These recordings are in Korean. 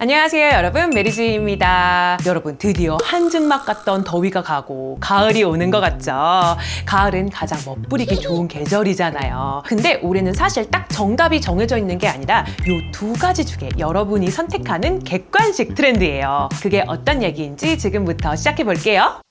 안녕하세요 여러분, 메리지입니다. 여러분, 드디어 한증막 같던 더위가 가고 가을이 오는 것 같죠? 가을은 가장 멋부리기 좋은 계절이잖아요. 근데 올해는 사실 딱 정답이 정해져 있는 게 아니라 요 두 가지 중에 여러분이 선택하는 객관식 트렌드예요. 그게 어떤 얘기인지 지금부터 시작해 볼게요.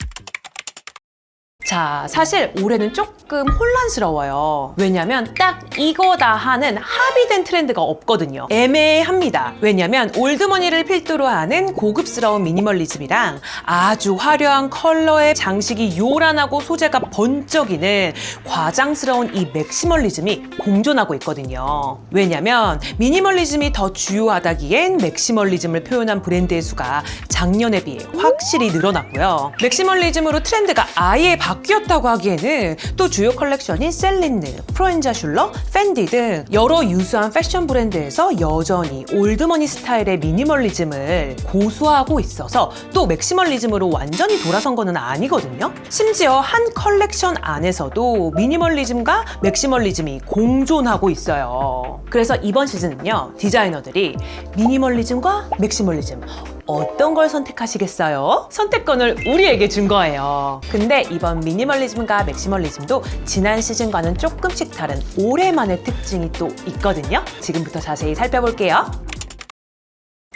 자, 사실 올해는 조금 혼란스러워요. 왜냐면 딱 이거다 하는 합의된 트렌드가 없거든요. 애매합니다. 왜냐면 올드머니를 필두로 하는 고급스러운 미니멀리즘이랑 아주 화려한 컬러의 장식이 요란하고 소재가 번쩍이는 과장스러운 이 맥시멀리즘이 공존하고 있거든요. 왜냐면 미니멀리즘이 더 주요하다기엔 맥시멀리즘을 표현한 브랜드의 수가 작년에 비해 확실히 늘어났고요. 맥시멀리즘으로 트렌드가 아예 바뀌었다고 하기에는 또 주요 컬렉션인 셀린느, 프로엔자 슐러, 팬디 등 여러 유수한 패션 브랜드에서 여전히 올드머니 스타일의 미니멀리즘을 고수하고 있어서 또 맥시멀리즘으로 완전히 돌아선 거는 아니거든요. 심지어 한 컬렉션 안에서도 미니멀리즘과 맥시멀리즘이 공존하고 있어요. 그래서 이번 시즌은요, 디자이너들이 미니멀리즘과 맥시멀리즘 어떤 걸 선택하시겠어요? 선택권을 우리에게 준 거예요. 근데 이번 미니멀리즘과 맥시멀리즘도 지난 시즌과는 조금씩 다른 올해만의 특징이 또 있거든요. 지금부터 자세히 살펴볼게요.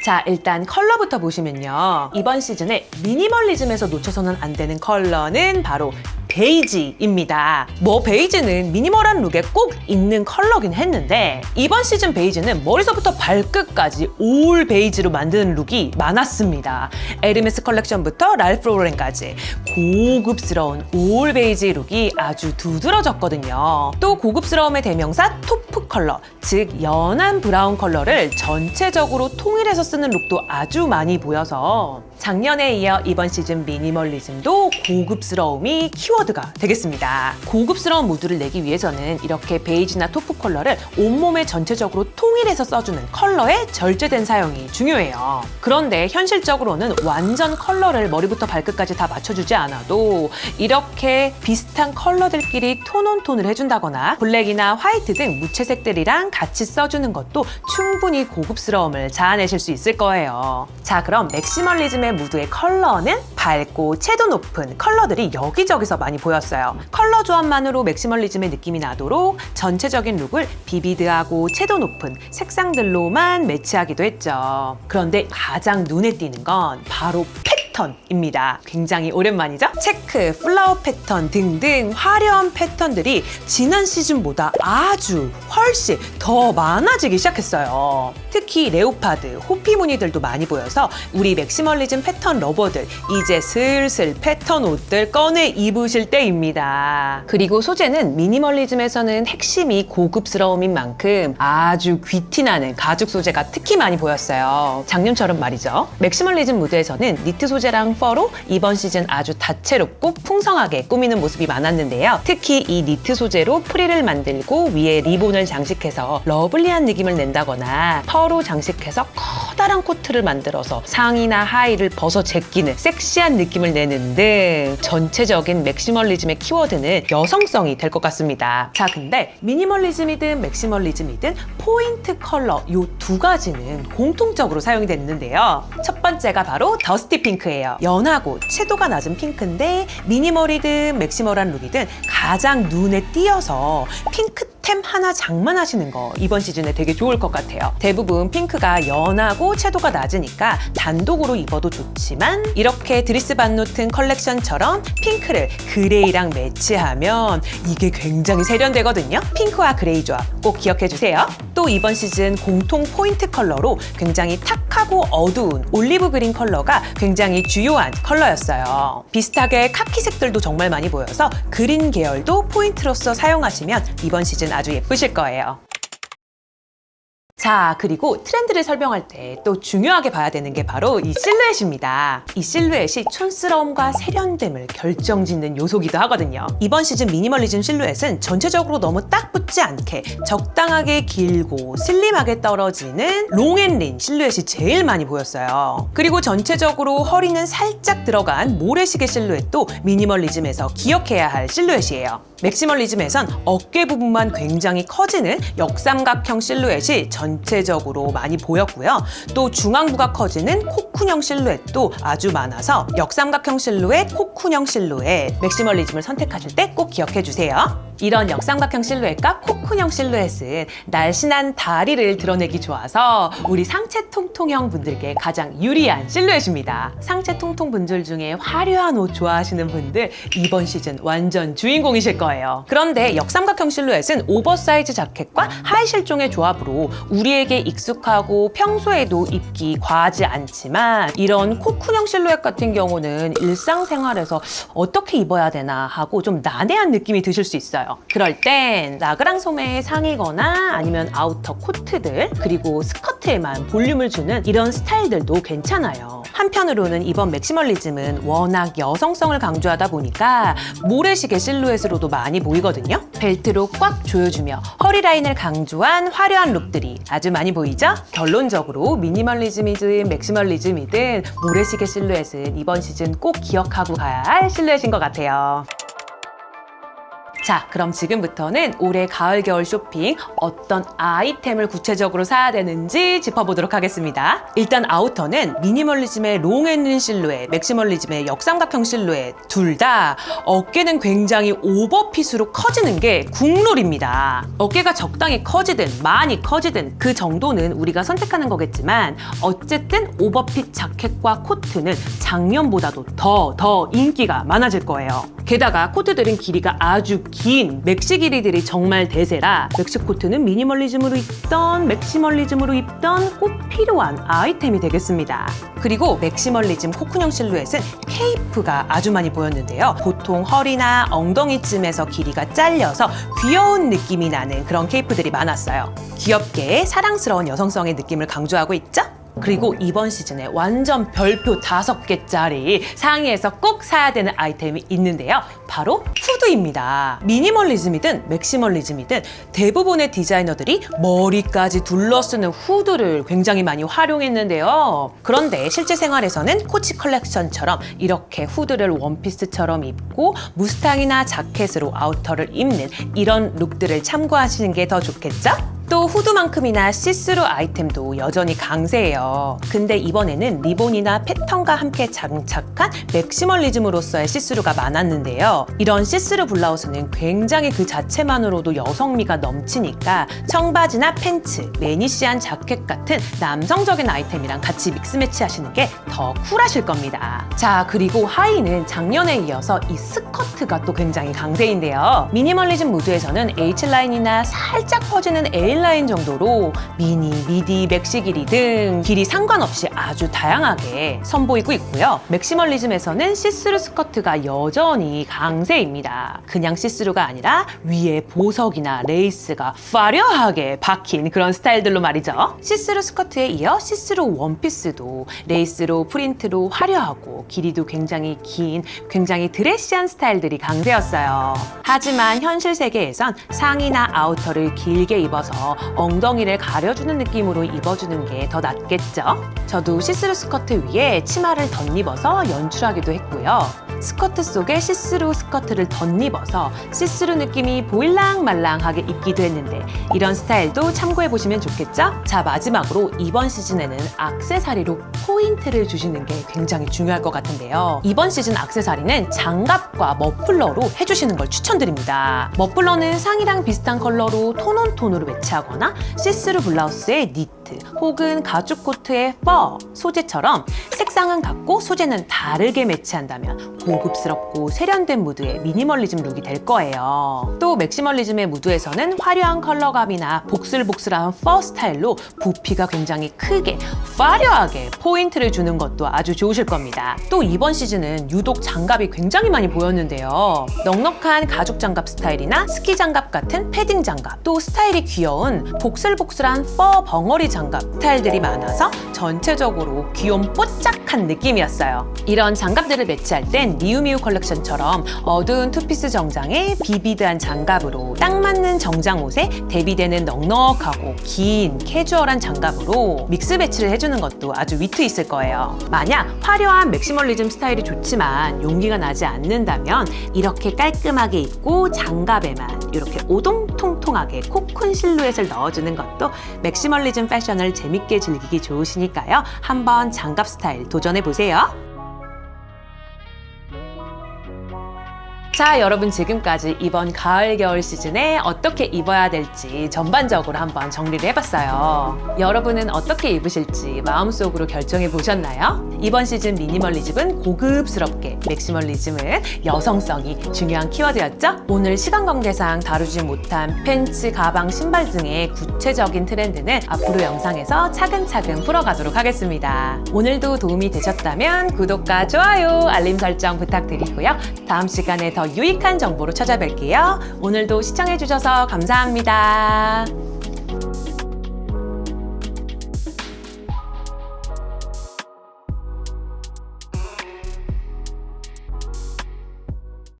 자, 일단 컬러부터 보시면요. 이번 시즌에 미니멀리즘에서 놓쳐서는 안 되는 컬러는 바로 베이지입니다. 베이지는 미니멀한 룩에 꼭 있는 컬러긴 했는데 이번 시즌 베이지는 머리서부터 발끝까지 올 베이지로 만드는 룩이 많았습니다. 에르메스 컬렉션부터 랄프 로렌까지 고급스러운 올 베이지 룩이 아주 두드러졌거든요. 또 고급스러움의 대명사 토프 컬러, 즉 연한 브라운 컬러를 전체적으로 통일해서 쓰는 룩도 아주 많이 보여서 작년에 이어 이번 시즌 미니멀리즘도 고급스러움이 키워드가 되겠습니다. 고급스러운 무드를 내기 위해서는 이렇게 베이지나 토프 컬러를 온몸에 전체적으로 통일해서 써주는 컬러의 절제된 사용이 중요해요. 그런데 현실적으로는 완전 컬러를 머리부터 발끝까지 다 맞춰주지 않아도 이렇게 비슷한 컬러들끼리 톤온톤을 해준다거나 블랙이나 화이트 등 무채색들이랑 같이 써주는 것도 충분히 고급스러움을 자아내실 수 있을 거예요. 자, 그럼 맥시멀리즘의 무드의 컬러는 밝고 채도 높은 컬러들이 여기저기서 많이 보였어요. 컬러 조합만으로 맥시멀리즘의 느낌이 나도록 전체적인 룩을 비비드하고 채도 높은 색상들로만 매치하기도 했죠. 그런데 가장 눈에 띄는 건 바로 패턴입니다. 굉장히 오랜만이죠? 체크, 플라워 패턴 등등 화려한 패턴들이 지난 시즌보다 아주 훨씬 더 많아지기 시작했어요. 특히 레오파드, 호피 무늬들도 많이 보여서 우리 맥시멀리즘 패턴 러버들 이제 슬슬 패턴 옷들 꺼내 입으실 때입니다. 그리고 소재는 미니멀리즘에서는 핵심이 고급스러움인 만큼 아주 귀티나는 가죽 소재가 특히 많이 보였어요. 작년처럼 말이죠. 맥시멀리즘 무드에서는 니트 소재랑 퍼로 이번 시즌 아주 다채롭고 풍성하게 꾸미는 모습이 많았는데요. 특히 이 니트 소재로 프릴을 만들고 위에 리본을 장식해서 러블리한 느낌을 낸다거나 퍼로 장식해서 커다란 코트를 만들어서 상의나 하의를 벗어 제끼는 섹시한 느낌을 내는 등 전체적인 맥시멀리즘의 키워드는 여성성이 될 것 같습니다. 자, 근데 미니멀리즘이든 맥시멀리즘이든 포인트 컬러 요 두 가지는 공통적으로 사용이 됐는데요. 첫 번째가 바로 더스티 핑크예요. 연하고 채도가 낮은 핑크인데 미니멀이든 맥시멀한 룩이든 가장 눈에 띄어서 핑크템 하나 장만하시는 거 이번 시즌에 되게 좋을 것 같아요. 대부분 핑크가 연하고 채도가 낮으니까 단독으로 입어도 좋지만 이렇게 드리스 반노튼 컬렉션처럼 핑크를 그레이랑 매치하면 이게 굉장히 세련되거든요. 핑크와 그레이 조합 꼭 기억해 주세요. 또 이번 시즌 공통 포인트 컬러로 굉장히 탁하고 어두운 올리브 그린 컬러가 굉장히 주요한 컬러였어요. 비슷하게 카키색들도 정말 많이 보여서 그린 계열도 포인트로서 사용하시면 이번 시즌 아주 예쁘실 거예요. 자, 그리고 트렌드를 설명할 때 또 중요하게 봐야 되는 게 바로 이 실루엣입니다. 이 실루엣이 촌스러움과 세련됨을 결정짓는 요소기도 하거든요. 이번 시즌 미니멀리즘 실루엣은 전체적으로 너무 딱 붙지 않게 적당하게 길고 슬림하게 떨어지는 롱앤린 실루엣이 제일 많이 보였어요. 그리고 전체적으로 허리는 살짝 들어간 모래시계 실루엣도 미니멀리즘에서 기억해야 할 실루엣이에요. 맥시멀리즘에선 어깨 부분만 굉장히 커지는 역삼각형 실루엣이 전체적으로 많이 보였고요. 또 중앙부가 커지는 코쿤형 실루엣도 아주 많아서 역삼각형 실루엣, 코쿤형 실루엣, 맥시멀리즘을 선택하실 때 꼭 기억해 주세요. 이런 역삼각형 실루엣과 코쿤형 실루엣은 날씬한 다리를 드러내기 좋아서 우리 상체 통통형 분들께 가장 유리한 실루엣입니다. 상체 통통 분들 중에 화려한 옷 좋아하시는 분들 이번 시즌 완전 주인공이실 거예요. 그런데 역삼각형 실루엣은 오버사이즈 자켓과 하이 실종의 조합으로 우리에게 익숙하고 평소에도 입기 과하지 않지만 이런 코쿤형 실루엣 같은 경우는 일상생활에서 어떻게 입어야 되나 하고 좀 난해한 느낌이 드실 수 있어요. 그럴 땐 라그랑 소매의 상의거나 아니면 아우터 코트들 그리고 스커트에만 볼륨을 주는 이런 스타일들도 괜찮아요. 한편으로는 이번 맥시멀리즘은 워낙 여성성을 강조하다 보니까 모래시계 실루엣으로도 많이 보이거든요. 벨트로 꽉 조여주며 허리 라인을 강조한 화려한 룩들이 아주 많이 보이죠? 결론적으로 미니멀리즘이든 맥시멀리즘이든 모래시계 실루엣은 이번 시즌 꼭 기억하고 가야 할 실루엣인 것 같아요. 자, 그럼 지금부터는 올해 가을 겨울 쇼핑 어떤 아이템을 구체적으로 사야 되는지 짚어보도록 하겠습니다. 일단 아우터는 미니멀리즘의 롱앤린 실루엣, 맥시멀리즘의 역삼각형 실루엣 둘 다 어깨는 굉장히 오버핏으로 커지는 게 국룰입니다. 어깨가 적당히 커지든 많이 커지든 그 정도는 우리가 선택하는 거겠지만 어쨌든 오버핏 자켓과 코트는 작년보다도 더 인기가 많아질 거예요. 게다가 코트들은 길이가 아주 긴 맥시 길이들이 정말 대세라 맥시 코트는 미니멀리즘으로 입던 맥시멀리즘으로 입던 꼭 필요한 아이템이 되겠습니다. 그리고 맥시멀리즘 코쿤형 실루엣은 케이프가 아주 많이 보였는데요. 보통 허리나 엉덩이쯤에서 길이가 잘려서 귀여운 느낌이 나는 그런 케이프들이 많았어요. 귀엽게 사랑스러운 여성성의 느낌을 강조하고 있죠? 그리고 이번 시즌에 완전 별표 5개짜리 상의에서 꼭 사야 되는 아이템이 있는데요. 바로 후드입니다. 미니멀리즘이든 맥시멀리즘이든 대부분의 디자이너들이 머리까지 둘러쓰는 후드를 굉장히 많이 활용했는데요. 그런데 실제 생활에서는 코치 컬렉션처럼 이렇게 후드를 원피스처럼 입고 무스탕이나 자켓으로 아우터를 입는 이런 룩들을 참고하시는 게 더 좋겠죠? 또 후드만큼이나 시스루 아이템도 여전히 강세예요. 근데 이번에는 리본이나 패턴과 함께 장착한 맥시멀리즘으로서의 시스루가 많았는데요. 이런 시스루 블라우스는 굉장히 그 자체만으로도 여성미가 넘치니까 청바지나 팬츠, 매니시한 자켓 같은 남성적인 아이템이랑 같이 믹스 매치 하시는 게 더 쿨하실 겁니다. 자, 그리고 하의는 작년에 이어서 이 스커트가 또 굉장히 강세인데요. 미니멀리즘 무드에서는 H라인이나 살짝 퍼지는 A라인 정도로 미니, 미디, 맥시 길이 등 길이 상관없이 아주 다양하게 선보이고 있고요. 맥시멀리즘에서는 시스루 스커트가 여전히 강세입니다. 그냥 시스루가 아니라 위에 보석이나 레이스가 화려하게 박힌 그런 스타일들로 말이죠. 시스루 스커트에 이어 시스루 원피스도 레이스로 프린트로 화려하고 길이도 굉장히 긴, 굉장히 드레시한 스타일들이 강세였어요. 하지만 현실 세계에선 상의나 아우터를 길게 입어서 엉덩이를 가려주는 느낌으로 입어주는 게 더 낫겠죠? 저도 시스루 스커트 위에 치마를 덧입어서 연출하기도 했고요. 스커트 속에 시스루 스커트를 덧입어서 시스루 느낌이 보일랑말랑하게 입기도 했는데 이런 스타일도 참고해보시면 좋겠죠? 자, 마지막으로 이번 시즌에는 액세서리로 포인트를 주시는 게 굉장히 중요할 것 같은데요. 이번 시즌 액세서리는 장갑과 머플러로 해주시는 걸 추천드립니다. 머플러는 상의랑 비슷한 컬러로 톤온톤으로 매치하거나 시스루 블라우스에 니트 혹은 가죽 코트에 퍼 소재처럼 색상은 같고 소재는 다르게 매치한다면 고급스럽고 세련된 무드의 미니멀리즘 룩이 될 거예요. 또 맥시멀리즘의 무드에서는 화려한 컬러감이나 복슬복슬한 퍼 스타일로 부피가 굉장히 크게 화려하게 포인트를 주는 것도 아주 좋으실 겁니다. 또 이번 시즌은 유독 장갑이 굉장히 많이 보였는데요. 넉넉한 가죽 장갑 스타일이나 스키 장갑 같은 패딩 장갑, 또 스타일이 귀여운 복슬복슬한 퍼 벙어리 장갑 스타일들이 많아서 전체적으로 귀염 뽀짝 아늑한 느낌이었어요. 이런 장갑들을 매치할 땐 미우미우 컬렉션처럼 어두운 투피스 정장에 비비드한 장갑으로 딱 맞는 정장 옷에 대비되는 넉넉하고 긴 캐주얼한 장갑으로 믹스 매치를 해주는 것도 아주 위트 있을 거예요. 만약 화려한 맥시멀리즘 스타일이 좋지만 용기가 나지 않는다면 이렇게 깔끔하게 입고 장갑에만 이렇게 오동통통하게 코쿤 실루엣을 넣어주는 것도 맥시멀리즘 패션을 재밌게 즐기기 좋으시니까요. 한번 장갑 스타일 도전해보세요. 자, 여러분 지금까지 이번 가을 겨울 시즌에 어떻게 입어야 될지 전반적으로 한번 정리를 해봤어요. 여러분은 어떻게 입으실지 마음속으로 결정해 보셨나요? 이번 시즌 미니멀리즘은 고급스럽게, 맥시멀리즘은 여성성이 중요한 키워드였죠? 오늘 시간 관계상 다루지 못한 팬츠, 가방, 신발 등의 구체적인 트렌드는 앞으로 영상에서 차근차근 풀어가도록 하겠습니다. 오늘도 도움이 되셨다면 구독과 좋아요, 알림 설정 부탁드리고요. 다음 시간에 더 유익한 정보로 찾아뵐게요. 오늘도 시청해주셔서 감사합니다.